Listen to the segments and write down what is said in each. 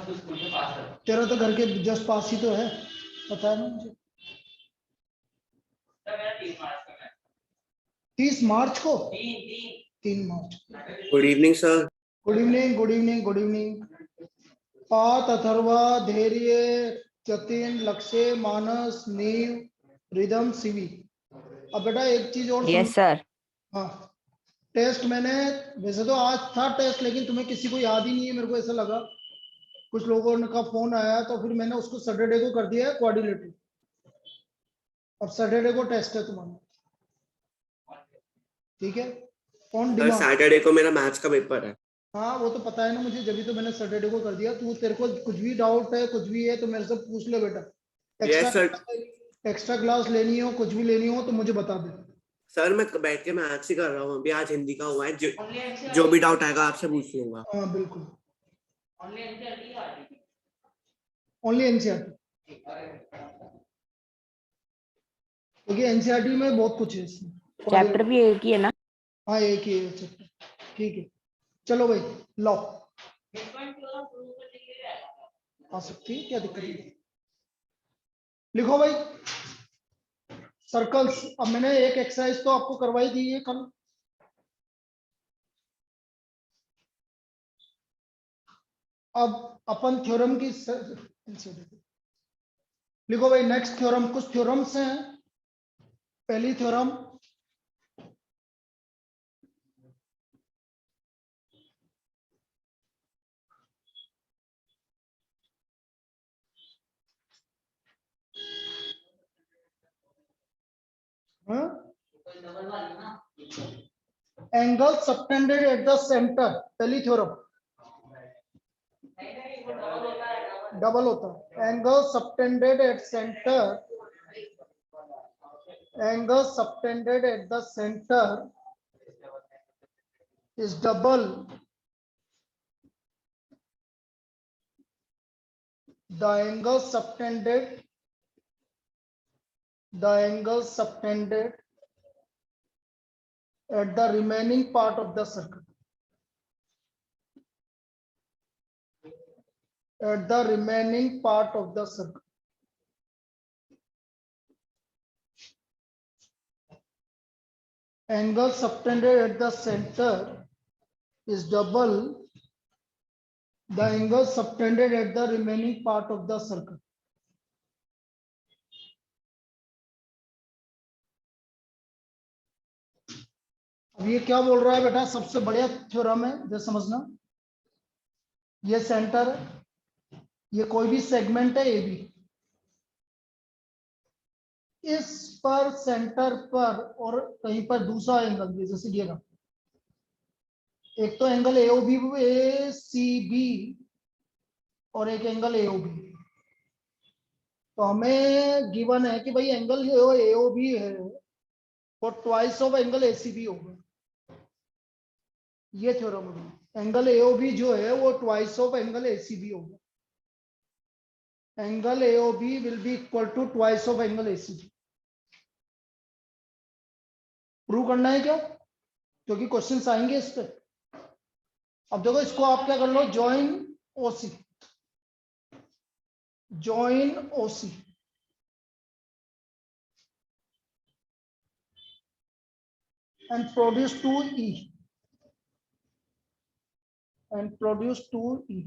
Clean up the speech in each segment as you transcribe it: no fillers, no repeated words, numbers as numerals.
तेरा तो घर के जस्ट पास ही तो है, पता है ना मुझे। 30 मार्च को, 3 मार्च। Good evening sir. Good evening, good evening, good evening. पात, अथर्वा, धैर्य, जतिन, लक्ष्य, मानस, नीव, रिदम, सिवी। अब बेटा एक चीज और। Yes sir. हाँ, टेस्ट मैंने, वैसे तो आज था टेस्ट, लेकिन तुम्हें किसी को याद ही नहीं है, मेरे को ऐसा लगा। कुछ लोगों का फोन आया तो फिर मैंने उसको सैटरडे को कर दिया है कोऑर्डिनेटर। अब सैटरडे को टेस्ट है तुम्हारा, ठीक है? On sir demand. सैटरडे को मेरा मैथ्स का पेपर है। हाँ वो तो पता है ना मुझे, जब भी तो मैंने सैटरडे को कर दिया। तू, तेरे को कुछ भी डाउट है, कुछ भी है तो मेरे से पूछ ले बेटा। Yes sir. एक्स्ट्रा क्लास लेनी हो, कुछ भी लेनी हो तो मुझे बता दे। सर मैं बैठ के मैथ्स ही कर रहा हूँ अभी, आज हिंदी का हुआ है, जो भी डाउट आएगा आपसे पूछ लूंगा। हाँ बिल्कुल, ओनली एनसीईआरटी, क्योंकि एनसीईआरटी में बहुत कुछ है इसमें। चैप्टर भी एक ही है ना? हाँ एक ही है चैप्टर, ठीक है। चलो भाई, लो आ सकती है, क्या दिक्कत है? लिखो भाई सर्कल्स। अब मैंने एक एक्सरसाइज तो आपको करवाई दी है कल। अब अपन थ्योरम की लिखो भाई। नेक्स्ट थ्योरम, कुछ थ्योरम्स हैं। पहली theorem, angle subtended at the centre. पहली थ्योरम डबल होता है। Angle subtended at centre, angle subtended at the centre is double the angle subtended at the remaining part of the circle, at the remaining part of the circle. Angle subtended at the center is double the angle subtended at the remaining part of the circle. अब ये क्या बोल रहा है बेटा? सबसे बढ़िया theorem है, जो समझना। ये सेंटर है, ये कोई भी सेगमेंट है ए बी, इस पर सेंटर पर और कहीं पर दूसरा एंगल, जैसे दिया ना, एक तो एंगल एओबी एसीबी और एक एंगल एओबी। तो हमें गिवन है कि भाई एंगल जो एओबी है वो ट्वाइस ऑफ एंगल एसीबी होगा। ये थ्योरम है, एंगल एओबी जो है वो ट्वाइस ऑफ एंगल एसीबी होगा। Angle AOB will be equal to twice of angle ACB. Prove करना है क्या? क्योंकि क्वेश्चंस आएंगे इस पे। अब देखो, इसको आप क्या कर लो, join OC, join OC, and produce 2E, and produce 2E.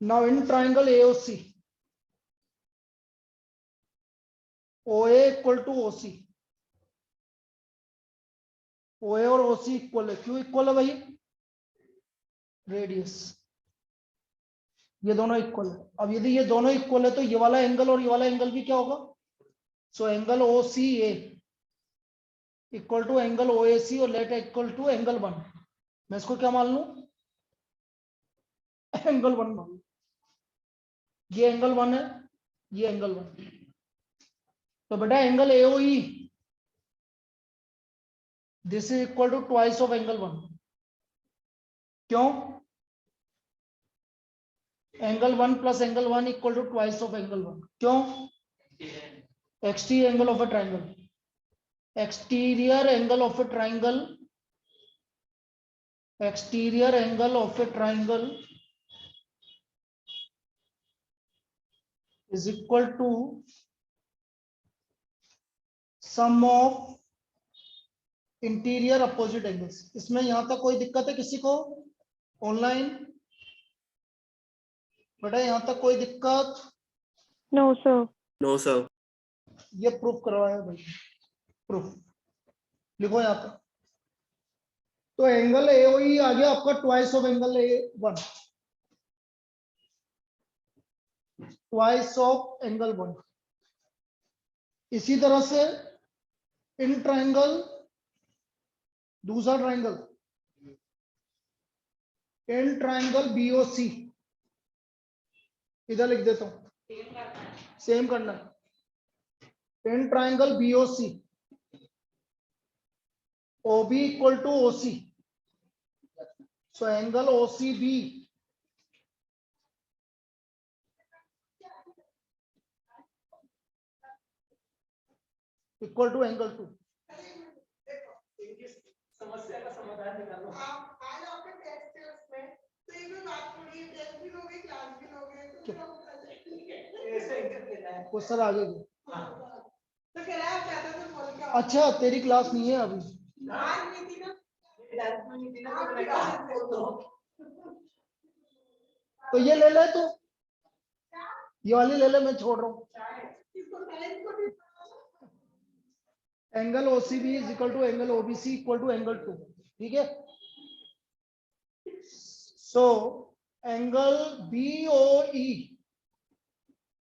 Now in triangle AOC, OA equal to OC, OA और OC इक्वल है। क्यों इक्वल है भाई? रेडियस, ये दोनों इक्वल है। अब यदि ये दोनों इक्वल है तो ये वाला एंगल और ये वाला एंगल भी क्या होगा? So angle OCA equal to angle OAC और लेट इक्वल टू एंगल 1। मैं इसको क्या मान लूं? एंगल 1 मान लूं। ये एंगल 1 है, ये एंगल 1। तो बेटा angle AOE this is equal to twice of angle 1। क्यों? Angle 1 plus angle 1 equal to twice of angle 1। क्यों? XT angle of a triangle. exterior angle of a triangle, exterior angle of a triangle is equal to sum of interior opposite angles. इसमें यहां तक कोई दिक्कत है किसी को online? बेटा यहां तक कोई दिक्कत? No, sir. No sir. ये प्रूफ करवाया भाई, प्रूफ लिखो यहां पर। तो एंगल एओई आ गया आपका twice of angle A1, twice of angle 1। इसी तरह से इन ट्रायंगल, दूसरा ट्रायंगल, इन ट्रायंगल BOC, इधर लिख देता हूं, सेम करना है। In triangle BOC, OB equal to OC, so angle OCB equal to angle 2। समस्या का समाधान निकालो। आप आज आपके टेस्ट है उसमें, तो ये भी बात थोड़ी है, टेस्ट भी लोगे, क्लास भी लोगे, तो क्या होता है? ऐसे एंकर देना है। वो सर आगे की। तो कह रहा है आप चाहते तो बोल क्या? अच्छा तेरी क्लास नहीं है अभी? आज नहीं थी ना, क्लास में नहीं थी ना, तो मैंने कहा बोल दो। तो ये ले ले तू, ये वाली ले ले, मैं छोड़ रहा हूँ। इसको टाइम को भी angle OCB is equal to angle OBC equal to angle 2, ठीक है। So angle BOE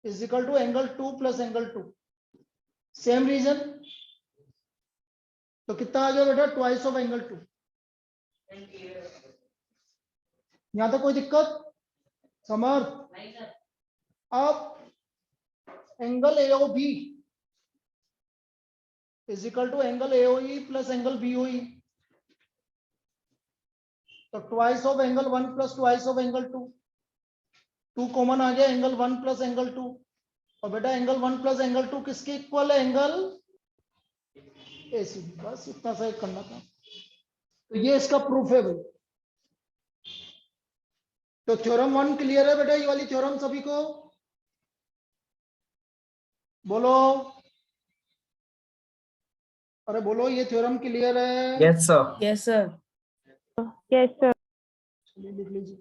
is equal to angle 2 plus angle 2, same reason. तो कितना आ गया बेटा? Twice of angle 2। यहां तक कोई दिक्कत? समर्थ? अब angle AOB is equal to angle AOE plus angle BOE, तो twice of angle 1 plus twice of angle 2, 2 common आ गया, एंगल 1 प्लस एंगल 2। और बेटा एंगल 1 प्लस एंगल 2 किसके इक्वल है? Angle ACB। बस इतना सा करना था। तो ये इसका प्रूफ है भाई। तो थ्योरम 1 क्लियर है बेटा? ये वाली थ्योरम सभी को बोलो, अरे बोलो, ये थ्योरम क्लियर है? Yes sir. Yes, sir. Yes, sir. चलिए लिख लीजिए।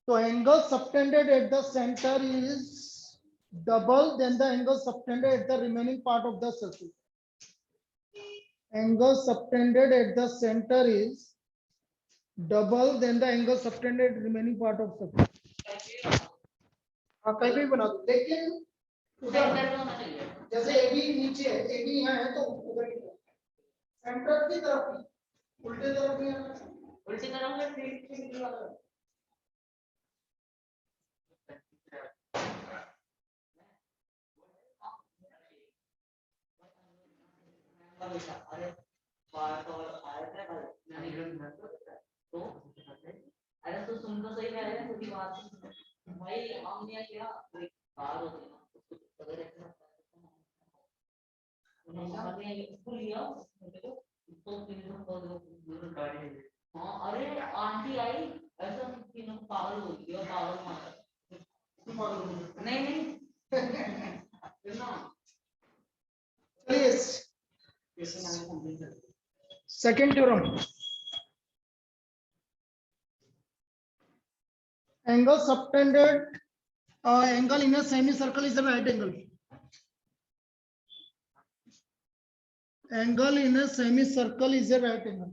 तो angle subtended at the centre is double than the angle subtended at the remaining part of the circle. Angle subtended at the center is double than the angle subtended at the remaining part of circle. हाँ कहीं भी बना दो, लेकिन जैसे AB नीचे है, AB यहाँ है तो उधर की तरफ, सेंटर की तरफ ही, उल्टे तरफ नहीं है, उल्टी तरफ में ठीक अरे तो सुन तो सही रहा है पूरी बात भाई, हमने क्या बात होती है हाँ। अरे आंटी आई ऐसा पागल हो गई, पागल मार नहीं चलिए second theorem, angle subtended angle in a semicircle is a right angle. Angle in a semicircle is a right angle.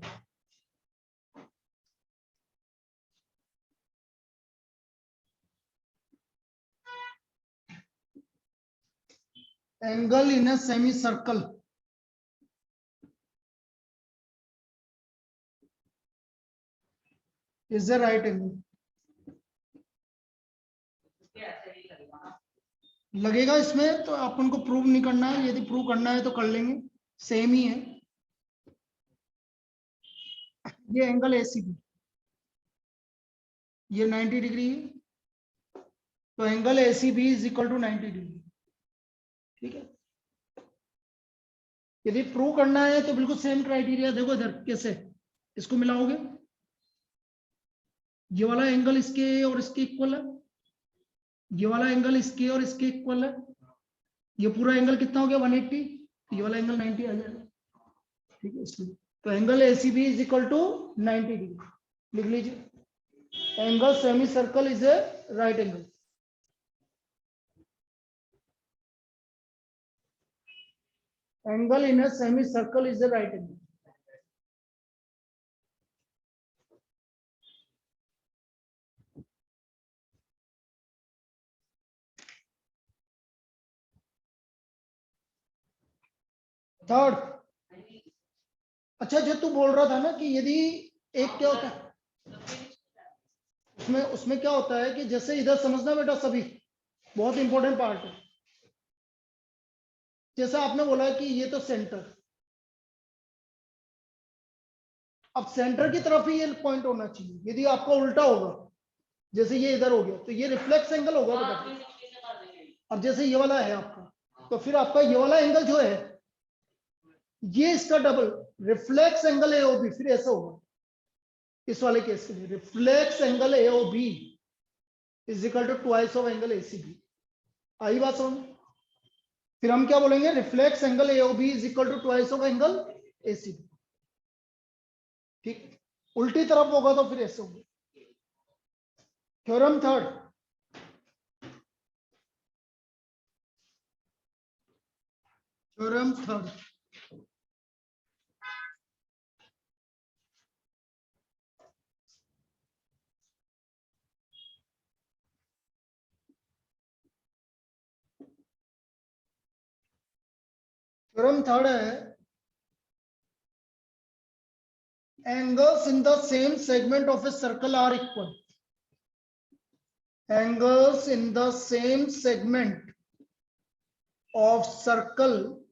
Angle in a semicircle is a right angle. लगेगा इसमें, तो अपन को प्रूव नहीं करना है, यदि प्रूव करना है तो कर लेंगे, सेम ही है। ये एंगल ACB, ये 90 डिग्री है, तो angle ACB is equal to 90 degree. ठीक है, यदि प्रूव करना है तो बिल्कुल सेम क्राइटेरिया। देखो इधर कैसे इसको मिलाओगे, ये वाला एंगल इसके और इसके इक्वल है, ये वाला एंगल इसके और इसके इक्वल है, ये पूरा एंगल कितना हो गया 180, ये वाला एंगल 90 आ जाएगा। ठीक है, इसलिए तो angle ACB is equal to 90 degree लिख लीजिए। Angle semicircle is a right angle. Angle in a semicircle is a right angle. Third, अच्छा जो तू बोल रहा था ना कि यदि एक क्या होता है उसमें उसमें क्या होता है कि जैसे इधर समझना बेटा, सभी बहुत इंपॉर्टेंट पार्ट है। जैसा आपने बोला कि ये तो सेंटर, अब सेंटर की तरफ ही ये पॉइंट होना चाहिए। यदि आपका उल्टा होगा, जैसे ये इधर हो गया, तो ये रिफ्लेक्स एंगल होगा बेटा। अब जैसे ये वाला है आपका, तो फिर आपका ये वाला एंगल जो है ये इसका डबल रिफ्लेक्स एंगल AOB, फिर ऐसा होगा इस वाले केस के लिए। Reflex angle AOB is equal to twice of angle ACB। आई बात समझ? फिर हम क्या बोलेंगे, reflex angle AOB is equal to twice of angle ACB। ठीक, उल्टी तरफ होगा तो फिर ऐसे होगा। Theorem third, theorem third, theorem third है angles in the same segment of a circle are equal. Angles in the same segment of circle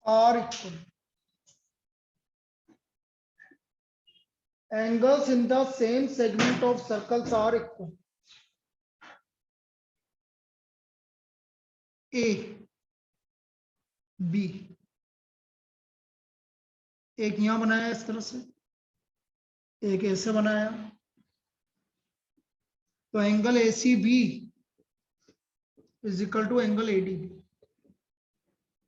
are equal. Angles in the same segment of circles are equal. A, B, एक यहां बनाया इस तरह से, एक ऐसे बनाया, तो angle ACB is equal to angle ADB.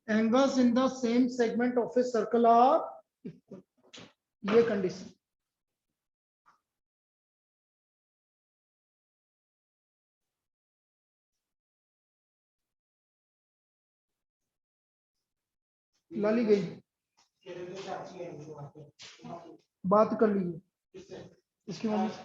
Angles in the same segment of a circle are equal. ये कंडीशन। लाली गई, बात कर लीजिए इसकी मम्मी से।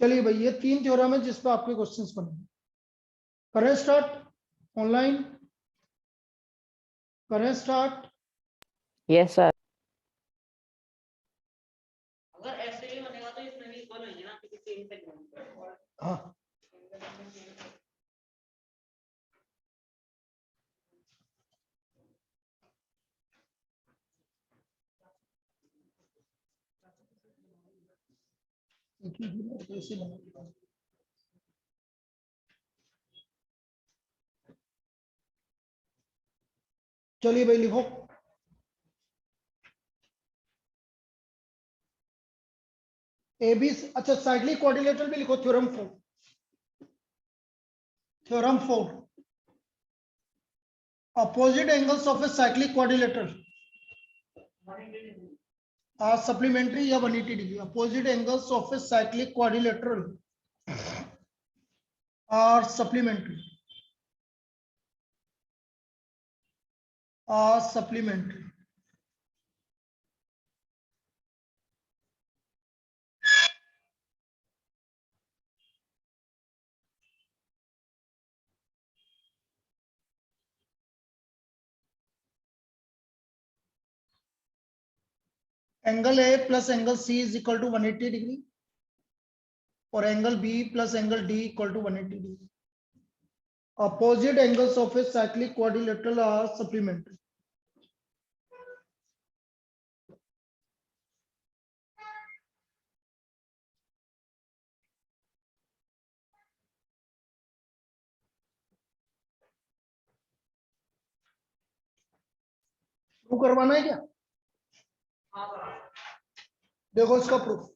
चलिए भाई, ये 3 थ्योरम है जिस पर आपके क्वेश्चंस बने। करें स्टार्ट ऑनलाइन, करें स्टार्ट। Yes sir. अगर ऐसे ही बनेगा तो इसमें भी इक्वल होंगे ना, क्योंकि सेम सेगमेंट है। हाँ, ऐसे बना। चलिए भाई लिखो, AB, अच्छा साइक्लिक क्वाड्रिलेटरल भी लिखो। Theorem 4, theorem 4, opposite angles of a cyclic quadrilateral are supplementary या 180 degree. opposite angles of a cyclic quadrilateral are supplementary, are supplementary. Angle A plus angle C is equal to 180 degree और angle B plus angle D equal to 180 degree. Opposite angles of a cyclic quadrilateral are supplementary. Prove करवाना है क्या? देखो इसका proof.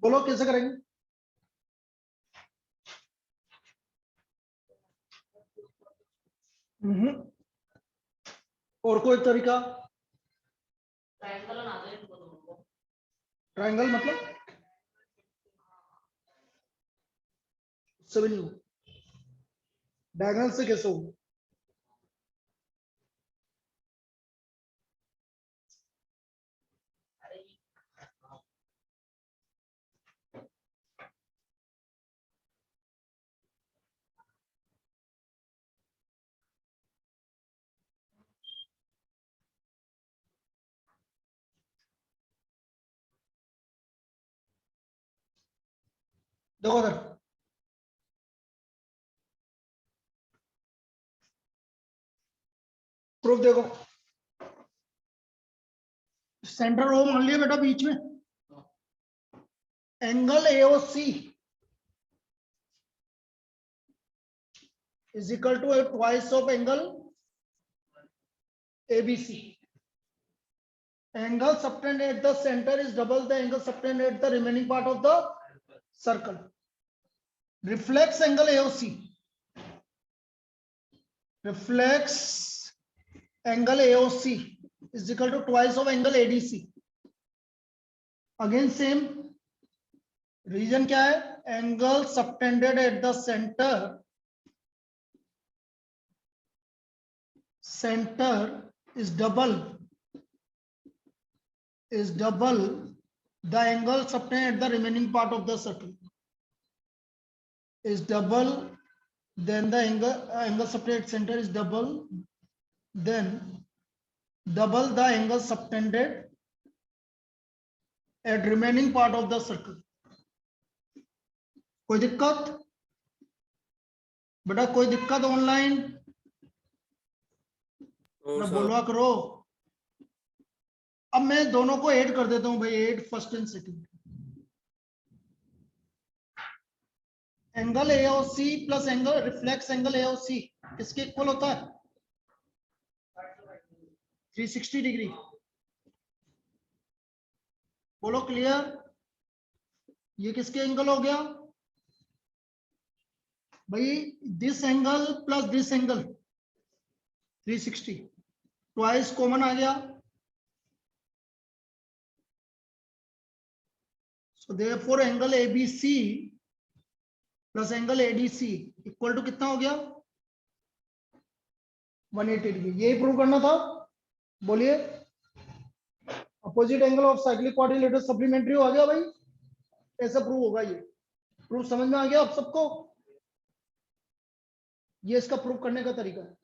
बोलो कैसे करेंगे? और कोई तरीका? ट्रायंगल बनाते हैं इनको दोनों को. ट्रायंगल मतलब उससे भी नहीं हो. डायगोनल से कैसे हो? देखो उधर प्रूफ देखो. सेंटर ओ मान लिया बेटा बीच में. Angle AOC is equal to a twice of angle ABC. Angle subtended at the center is double the angle subtended at the remaining part of the circle. Reflex angle AOC. Reflex angle AOC is equal to twice of angle ADC. Again same region क्या है? Angle subtended at the center is double the angle subtended at the remaining part of the circle is double, then the angle subtended at center is double, then double the angle subtended at remaining part of the circle. कोई दिक्कत बेटा? कोई दिक्कत online? बोलवा करो. अब मैं दोनों को ऐड कर देता हूं भाई. Add first and second. Angle AOC plus angle reflex angle AOC किसके इक्वल होता है? 360 डिग्री. बोलो क्लियर? ये किसके एंगल हो गया भाई? This angle plus this angle 360 twice common आ गया. So therefore angle ABC plus angle ADC equal to कितना हो गया? 180 डिग्री. यही प्रूव करना था. बोलिए. Opposite angle of cyclic quadrilateral supplementary हो गया भाई. ऐसा प्रूव होगा. ये प्रूफ समझ में आ गया आप सबको? ये इसका प्रूफ करने का तरीका है.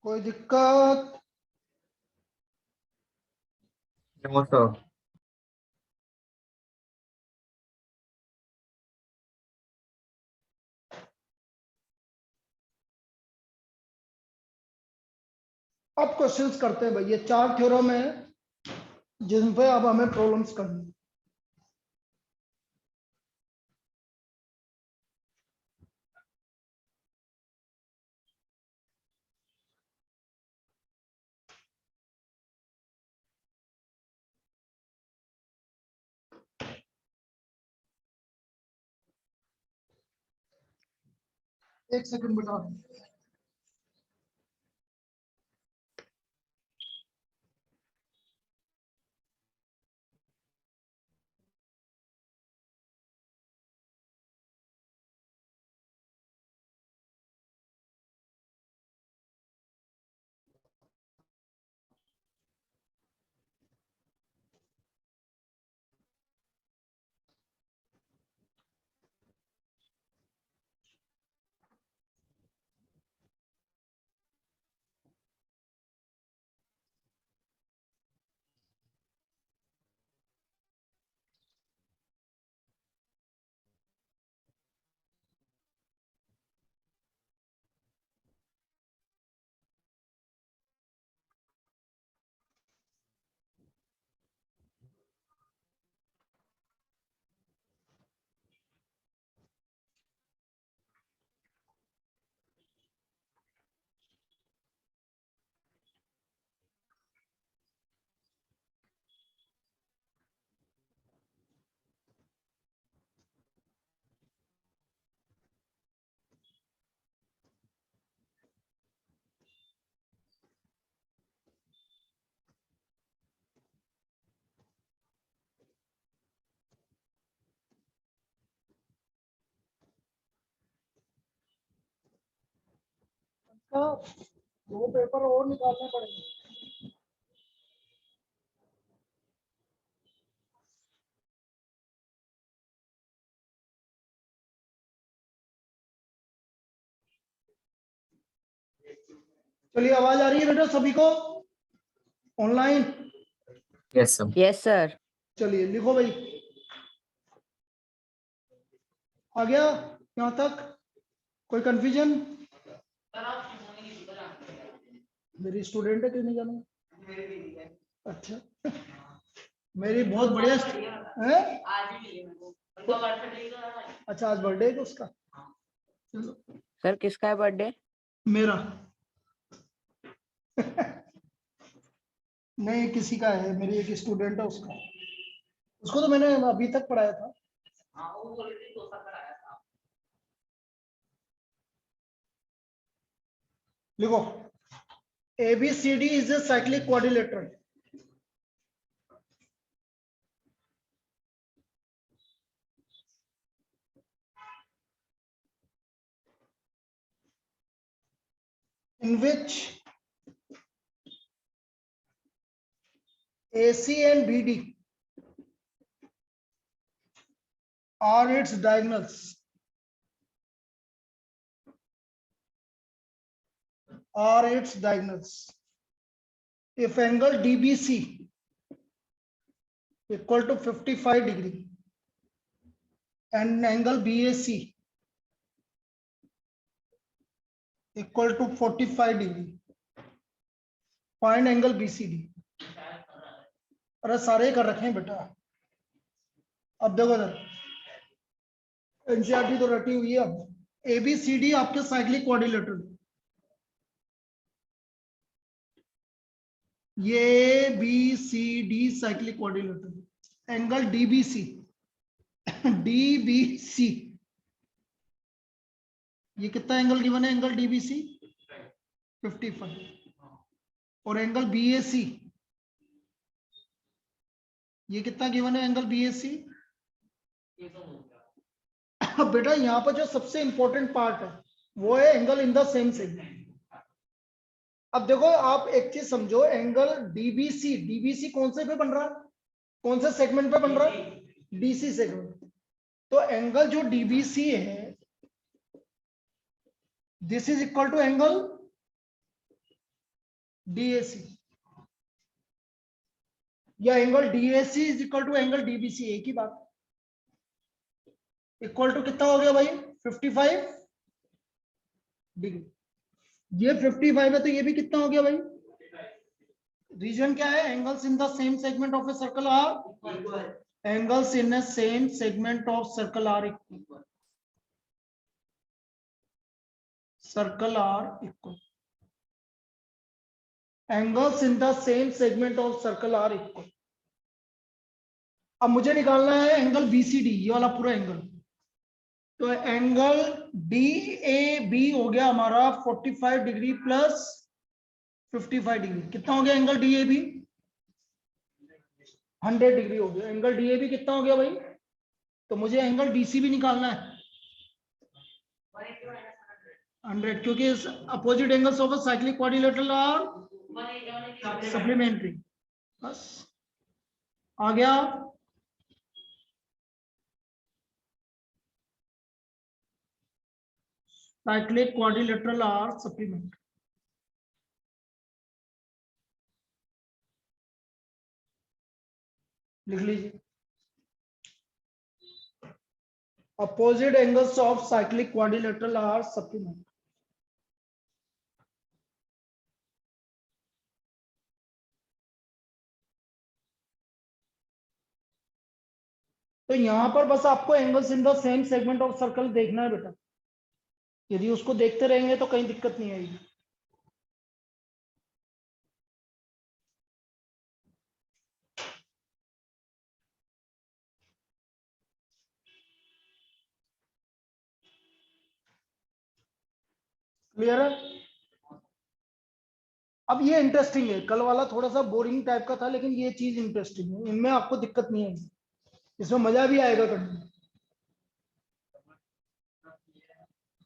कोई दिक्कत? No, sir. अब क्वेश्चंस करते हैं भाई, ये 4 थ्योरम है जिन पे अब हमें प्रॉब्लम्स करनी है। एक सेकंड बता। तो 2 पेपर और निकालने पड़ेंगे। चलिए, आवाज आ रही है बेटा सभी को online? Yes sir. Yes, sir. चलिए लिखो भाई, आ गया यहाँ तक? कोई कंफ्यूजन? मेरी स्टूडेंट है, क्यों नहीं जाना? अच्छा, मेरी बहुत बढ़िया है। आज ही लिए मेरे को, उनका बर्थडे का। अच्छा, आज बर्थडे है उसका? चलो, सर किसका है बर्थडे? मेरा नहीं, किसी का है, मेरी एक स्टूडेंट है उसका। उसको तो मैंने अभी तक पढ़ाया था। हाँ वो बोल रही थी तो सब कराया था। लिखो, ABCD is a cyclic quadrilateral. In which AC and BD are its diagonals. Are its diagonals. If angle DBC equal to 55 degree and angle BAC equal to 45 degree, find angle BCD. अरे सारे कर रखे हैं बेटा। अब देखो इधर, NCERT तो रटी हुई है। अब ABCD आपके साइक्लिक क्वाड्रिलेटरल, ये BCD cyclic quadrilateral, angle DBC ये कितना एंगल गिवन है? एंगल DBC 55, और एंगल BAC ये कितना गिवन है? Angle BAC। अब बेटा यहाँ पर जो सबसे इंपॉर्टेंट पार्ट है वो है angle in the same segment. अब देखो, आप एक चीज समझो, एंगल DBC कौन से पे बन रहा है? कौन से सेगमेंट पे बन रहा है? DC segment. तो एंगल जो DBC है, this is equal to angle DAC, या angle DAC is equal to angle DBC, एक ही बात। इक्वल टू कितना हो गया भाई? 55 डिग्री। ये 55 है तो ये भी कितना हो गया भाई? रीजन क्या है? Angles in the same segment of a circle are, angles in a same segment of circle are equal, circle are equal, angles in the same segment of circle are equal. अब मुझे निकालना है angle BCD, ये वाला पूरा angle. तो angle DAB हो गया हमारा 45 डिग्री प्लस 55 डिग्री। कितना हो गया एंगल DAB? 100 डिग्री हो गया। एंगल DAB कितना हो गया भाई? तो मुझे एंगल DCB निकालना है 100, क्योंकि opposite angles of a cyclic quadrilateral are supplementary. बस आ गया। साइक्लिक क्वाड्रिलेटरल आर सप्लीमेंट्री, लिख लीजिए। Opposite angles of cyclic quadrilateral are supplementary. तो यहां पर बस आपको angles in the same segment of circle देखना है बेटा। यदि उसको देखते रहेंगे तो कहीं दिक्कत नहीं आएगी। क्लियर है? अब ये इंटरेस्टिंग है, कल वाला थोड़ा सा बोरिंग टाइप का था, लेकिन ये चीज इंटरेस्टिंग है, इनमें आपको दिक्कत नहीं आएगी, इसमें मजा भी आएगा करने में।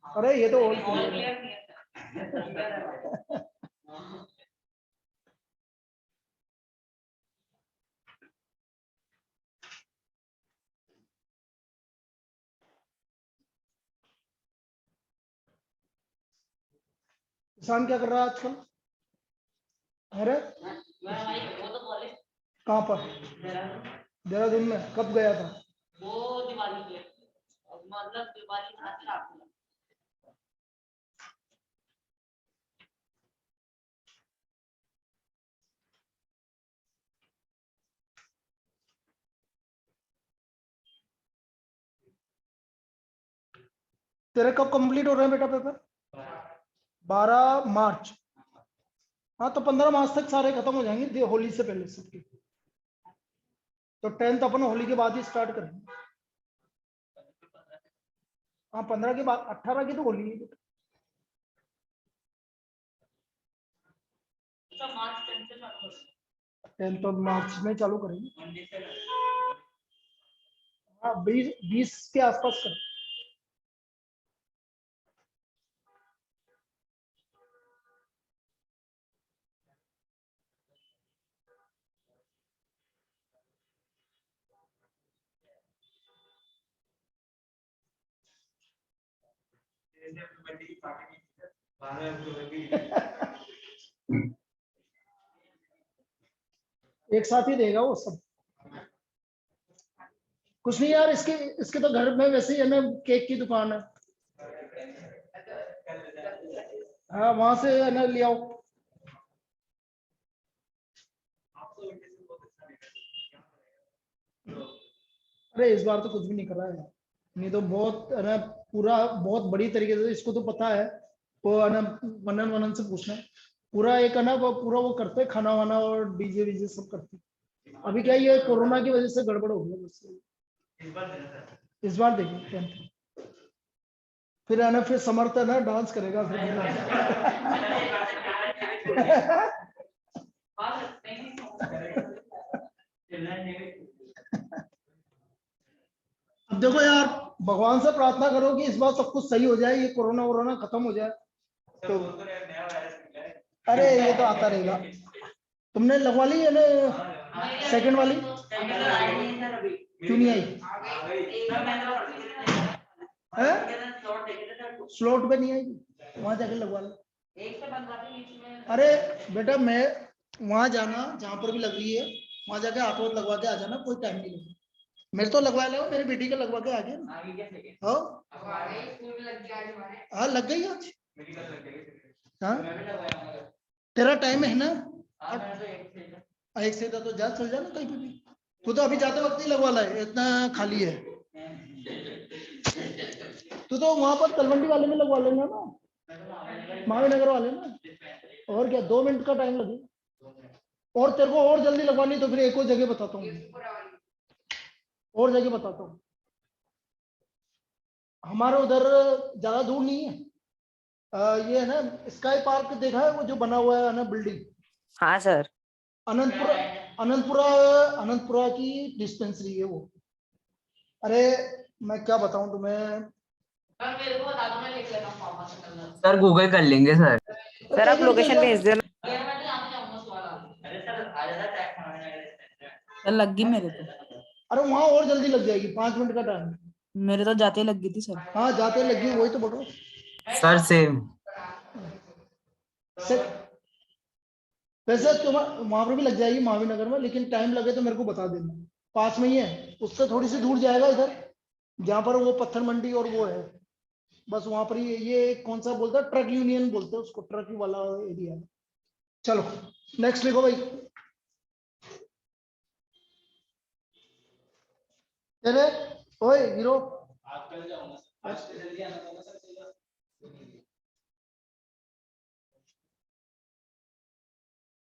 अरे ये तो और क्लियर है। किसान क्या कर रहा है आजकल? अरे कहाँ पर? देहरादून में कब गया था? वो दिवाली पे, मतलब दिवाली था। तेरे कब कंप्लीट हो रहे हैं बेटा पेपर? 12 मार्च। हाँ तो 15 मार्च तक सारे खत्म हो जाएंगे, होली से पहले सबके। तो 10th अपन होली के बाद ही स्टार्ट करेंगे। हाँ 15 के बाद, 18 की तो होली है। 10th ऑफ मार्च में चालू करेंगे। हाँ 20 के आसपास करें। एक साथ ही देगा वो सब। कुछ नहीं यार, इसके तो घर में वैसे ही है ना, केक की दुकान है। हाँ वहां से है ना ले आओ। अरे इस बार तो कुछ भी नहीं कर रहा है, नहीं तो बहुत है ना, पूरा बहुत बड़ी तरीके से इसको तो पता है, वो है ना मनन वनन से पूछना है। पूरा एक है ना वो पूरा वो करते हैं, खाना वाना और डीजे वीजे सब करते हैं। अभी क्या ये कोरोना की वजह से गड़बड़ हो गया बस। इस बार देखिए फिर है ना, फिर समर्थ है ना डांस करेगा फिर। अब देखो यार, भगवान से प्रार्थना करो कि इस बार सब कुछ सही हो जाए, ये कोरोना वोरोना खत्म हो जाए। तो अरे ये तो आता रहेगा। तुमने लगवा ली है ना सेकंड वाली? क्यों नहीं आई? स्लॉट पे नहीं आएगी, वहां जाके लगवा लो। अरे बेटा मैं वहां जाना, जहां पर भी लग रही है वहां जाके हाथ वाथ लगवा के आ जाना, कोई टाइम नहीं लगेगा। मेरे तो लगवा लो, मेरी बेटी का लगवा के आ गया। हाँ लग गई आज। हाँ तेरा टाइम है ना? एक से था तो जा चल जाना कहीं पे भी। तू तो अभी जाते वक्त ही लगवा ला है, इतना खाली है। तू तो वहां पर तलवंडी वाले में लगवा लेना ना, महावीनगर वाले में। और क्या 2 मिनट का टाइम लगे। और तेरे को और जल्दी लगवानी तो फिर एक और जगह बताता हूँ, और जगह बताता हूँ। हमारे उधर ज्यादा दूर नहीं है, ये है ना स्काई पार्क देखा है वो जो बना हुआ है ना बिल्डिंग। हाँ सर। अनंतपुरा अनंतपुरा अनंतपुरा की डिस्पेंसरी है वो। अरे मैं क्या बताऊं तुम्हें। सर मेरे को बता दो, मैं लिख लेता हूँ पापा से कल। सर गूगल कर लेंगे सर। सर आप लोकेशन भेज देना। यार मैं तो यहाँ पे जाऊंगा सुबह। अरे सर आ जाता टैक्स मांगने। सर लग गई मेरे तो। अरे वहां और जल्दी लग जाएगी, 5 मिनट का टाइम। मेरे तो जाते ही लग गई थी सर। हाँ जाते लगी, वही तो बोल रहा हूँ। Sir same. वैसे तुम वहां पर भी लग जाएगी महावीनगर में, लेकिन टाइम लगे तो मेरे को बता देना। पास में ही है, उससे थोड़ी सी दूर जाएगा इधर, जहाँ पर वो पत्थर मंडी और वो है, बस वहां पर ही। ये कौन सा बोलता है, ट्रक यूनियन बोलते हैं उसको, ट्रक वाला एरिया है। चलो नेक्स्ट लिखो भाई। चले ओए हीरो,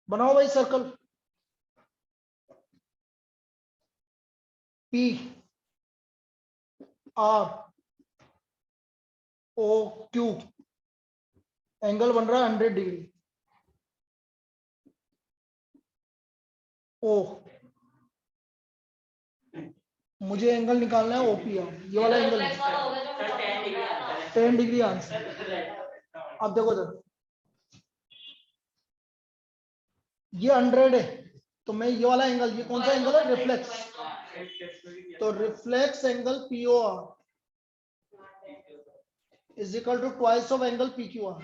बनाओ भाई circle. P R O Q, angle बन रहा है 100 डिग्री। ओ मुझे एंगल निकालना है ओपीआर, ये वाला एंगल 10 डिग्री आंसर। अब देखो सर, ये 100 है, तो मैं ये वाला एंगल, ये कौन सा एंगल है, रिफ्लेक्स। तो reflex angle POR is equal to twice of angle PQR.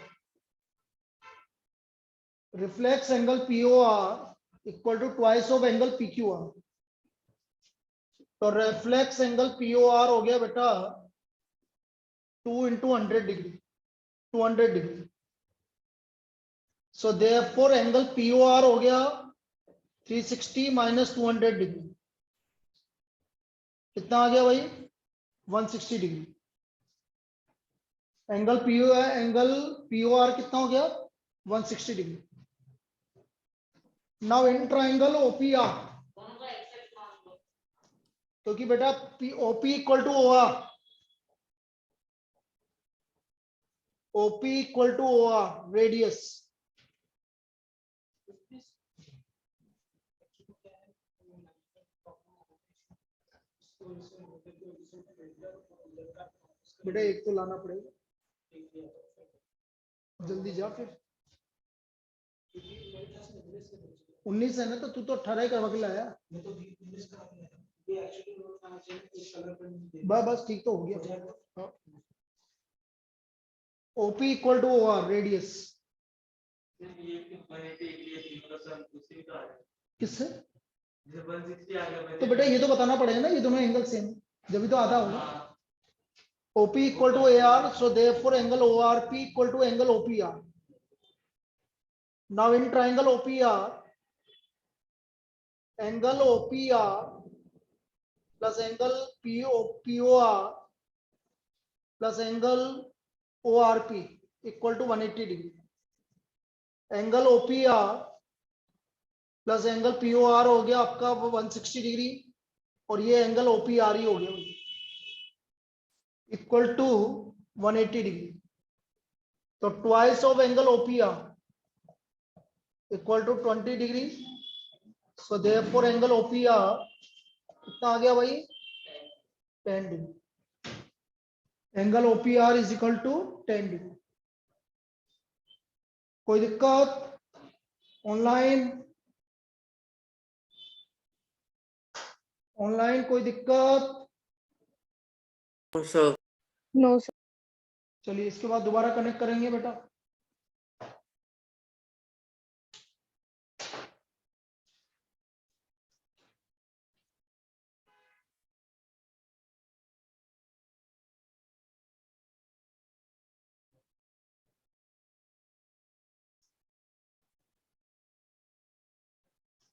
Reflex angle POR equal to twice of angle PQR. तो रिफ्लेक्स एंगल पीओआर हो गया बेटा 2 into 100 degree, 200 degree. So therefore angle POR हो गया 360 minus 200 degree. कितना आ गया भाई, 160 डिग्री। एंगल पीओआर कितना हो गया, 160 degree. Now in triangle OPR, क्योंकि बेटा OP equal to OR, OP equal to OR radius. बेटा एक तो लाना पड़ेगा, जल्दी जा फिर। 19 है ना, तो तू तो 18 करवा के लाया। बस ठीक तो हो गया। OP equal to OR radius. किससे? तो बेटा ये तो बताना पड़ेगा ना, ये दोनों एंगल सेम, जब तो आधा होगा। OP equal to AR, so therefore angle ORP equal to angle OPR. Now in triangle OPR, angle OPR plus angle POR plus angle ORP equal to 180 degree. Angle OPR plus angle POR हो गया आपका 160 degree, और ये angle OPR ही हो गया equal to 180 degree. तो twice of angle OPR equal to 20 degree. So therefore angle OPR कितना आ गया भाई, 10 degree. Angle OPR is equal to 10 degree. कोई दिक्कत ऑनलाइन? ऑनलाइन कोई दिक्कत? Sir No, sir. चलिए इसके बाद दोबारा कनेक्ट करेंगे बेटा।